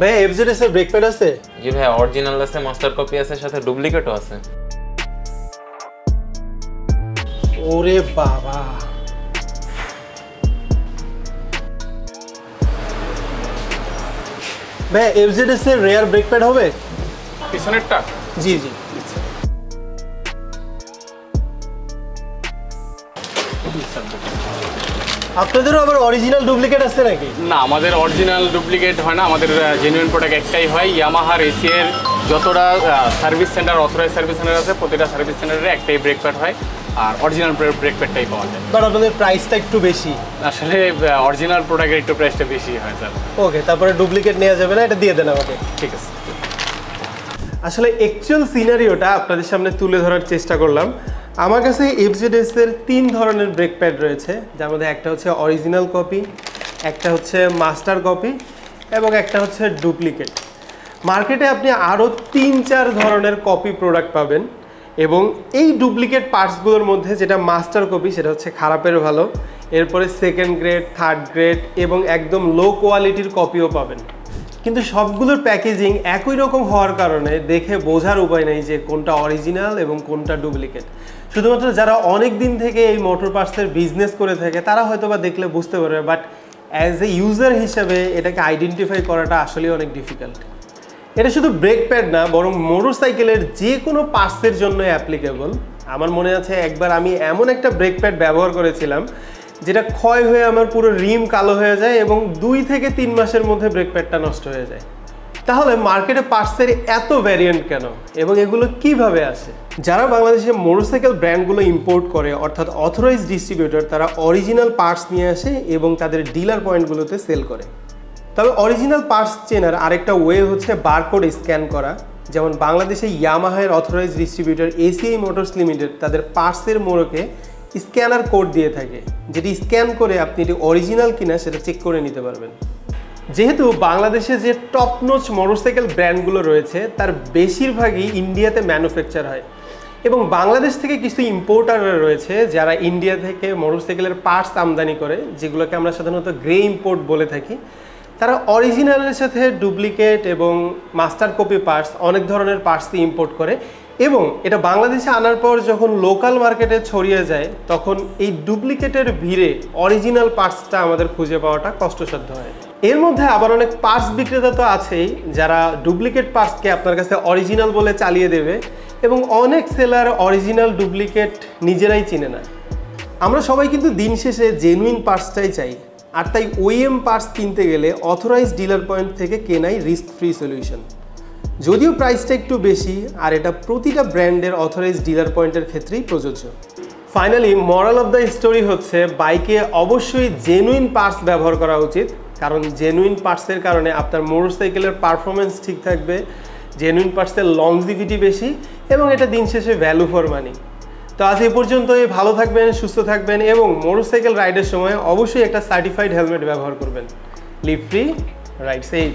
ভাই এফজেডএস এর brake pad আছে? জি ভাই, অরিজিনাল আছে, মাস্টার কপি আছে, সাথে ডুপ্লিকেটও আছে। ওরে বাবা, ভাই এফজেডএস এর রেয়ার ব্রেক প্যাড হবে? পিছনেরটা? জি জি। আপনাদেরও আবার অরিজিনাল ডুপ্লিকেট আছে নাকি? না, আমাদের অরিজিনাল ডুপ্লিকেট হয় না, আমাদের জেনুইন প্রোডাক্ট একটাই হয়। ইয়ামাহার এসিএর যতটা service centre, authorise service centre আছে, প্রতিটা সার্ভিস সেন্টারে একটাই ব্রেক প্যাড হয়, আর অরিজিনাল ব্রেক প্যাডটাই পাওয়া যায়। বাট আপনাদের প্রাইসটা একটু বেশি। আসলে অরিজিনাল প্রোডাক্টের একটু প্রাইসটা বেশি হয় স্যার। ওকে, তারপরে ডুপ্লিকেট নেওয়া যাবে না, এটা দিয়ে দেন আমাকে। ঠিক আছে। আসলে অ্যাকচুয়াল সিনারিওটা আপনাদের সামনে তুলে ধরার চেষ্টা করলাম। আমার কাছে এফজেডএস এর 3 ধরনের ব্রেক প্যাড রয়েছে, যার মধ্যে একটা হচ্ছে অরিজিনাল কপি, একটা হচ্ছে মাস্টার কপি এবং একটা হচ্ছে ডুপ্লিকেট। মার্কেটে আপনি আরও 3-4 ধরনের কপি প্রোডাক্ট পাবেন, এবং এই ডুপ্লিকেট পার্টসগুলোর মধ্যে যেটা মাস্টার কপি সেটা হচ্ছে খারাপের ভালো, এরপরে সেকেন্ড গ্রেড, থার্ড গ্রেড এবং একদম লো কোয়ালিটির কপিও পাবেন। কিন্তু সবগুলোর প্যাকেজিং একই রকম হওয়ার কারণে দেখে বোঝার উপায় নেই যে কোনটা অরিজিনাল এবং কোনটা ডুপ্লিকেট। শুধুমাত্র যারা অনেক দিন থেকে এই মোটর পার্টসের বিজনেস করে থাকে তারা হয়তো বা দেখলে বুঝতে পারবে, বাট অ্যাজ এ ইউজার হিসাবে এটাকে আইডেন্টিফাই করাটা আসলে অনেক ডিফিকাল্ট। এটা শুধু ব্রেক প্যাড না, বরং মোটরসাইকেলের যে কোনো পার্টসের জন্য অ্যাপ্লিকেবল। আমার মনে আছে একবার আমি এমন একটা ব্রেক প্যাড ব্যবহার করেছিলাম যেটা ক্ষয় হয়ে আমার পুরো রিম কালো হয়ে যায় এবং 2 থেকে 3 মাসের মধ্যে ব্রেক প্যাডটা নষ্ট হয়ে যায়। তাহলে মার্কেটে পার্টসের এত ভ্যারিয়েন্ট কেন এবং এগুলো কিভাবে আসে? যারা বাংলাদেশে মোটরসাইকেল ব্র্যান্ডগুলো ইম্পোর্ট করে, অর্থাৎ অথরাইজ ডিস্ট্রিবিউটর, তারা অরিজিনাল পার্টস নিয়ে আসে এবং তাদের ডিলার পয়েন্টগুলোতে সেল করে। তবে অরিজিনাল পার্টস চেনার আরেকটা ওয়ে হচ্ছে বারকোড স্ক্যান করা। যেমন বাংলাদেশে ইয়ামাহার authorise distributor ACI motors limited তাদের পার্টসের মোড়কে স্ক্যানার কোড দিয়ে থাকে, যেটি স্ক্যান করে আপনি এটি অরিজিনাল কিনা সেটা চেক করে নিতে পারবেন। যেহেতু বাংলাদেশে যে টপ নচ মোটরসাইকেল ব্র্যান্ডগুলো রয়েছে তার বেশিরভাগই ইন্ডিয়াতে ম্যানুফ্যাকচার হয়, এবং বাংলাদেশ থেকে কিছু ইম্পোর্টাররা রয়েছে যারা ইন্ডিয়া থেকে মোটরসাইকেলের পার্টস আমদানি করে, যেগুলোকে আমরা সাধারণত গ্রে ইম্পোর্ট বলে থাকি। তারা অরিজিনালের সাথে ডুপ্লিকেট এবং মাস্টার কপি পার্টস, অনেক ধরনের পার্টসই ইম্পোর্ট করে, এবং এটা বাংলাদেশে আনার পর যখন লোকাল মার্কেটে ছড়িয়ে যায় তখন এই ডুপ্লিকেটের ভিড়ে অরিজিনাল পার্টসটা আমাদের খুঁজে পাওয়াটা কষ্টসাধ্য হয়। এর মধ্যে আবার অনেক পার্টস বিক্রেতা তো আছেই যারা ডুপ্লিকেট পার্টসকে আপনার কাছে অরিজিনাল বলে চালিয়ে দেবে, এবং অনেক সেলার অরিজিনাল ডুপ্লিকেট নিজেরাই চিনে না। আমরা সবাই কিন্তু দিন শেষে জেনুইন পার্টসটাই চাই, আর তাই ওইএম পার্টস কিনতে গেলে অথরাইজ ডিলার পয়েন্ট থেকে কেনাই রিস্ক ফ্রি সলিউশন। যদিও প্রাইসটা একটু বেশি, আর এটা প্রতিটা ব্র্যান্ডের অথরাইজ ডিলার পয়েন্টের ক্ষেত্রেই প্রযোজ্য। Finally moral of the story হচ্ছে বাইকে অবশ্যই জেনুইন পার্টস ব্যবহার করা উচিত, কারণ জেনুইন পার্টসের কারণে আপনার মোটরসাইকেলের পারফরমেন্স ঠিক থাকবে, জেনুইন পার্টসের লংজিভিটি বেশি, এবং এটা দিন শেষে ভ্যালু ফর মানি। তো আজ এ পর্যন্তই। ভালো থাকবেন, সুস্থ থাকবেন, এবং মোটরসাইকেল রাইডের সময় অবশ্যই একটা সার্টিফাইড হেলমেট ব্যবহার করবেন। Live free, ride safe.